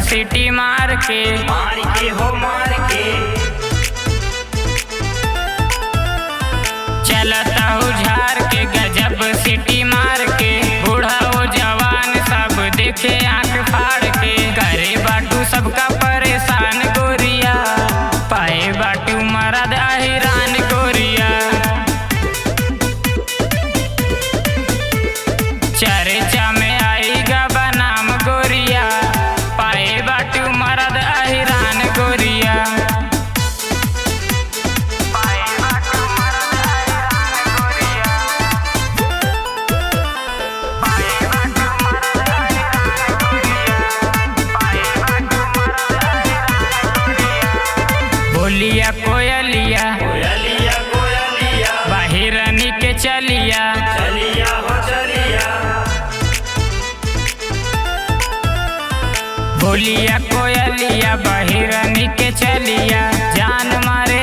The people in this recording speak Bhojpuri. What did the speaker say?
सीटी मार के हो मार के चलता हूँ झार के गजब सीटी मार के। बूढ़ा हो जवान सब देखे आंख फाड़ के। करे बाटू सबका परेशान गोरिया, पाए बाटू मरद अहिरान गोरिया। चर्चा में आएगा बनाम गोरिया, पाए बाटू मरद अहिरान गोरिया। बोलिया कोयलिया कोयलिया कोयलिया बाहिरनी के चलिया। चलिया हो चलिया बोलिया कोयलिया बाहिरनी के चलिया। जान मारे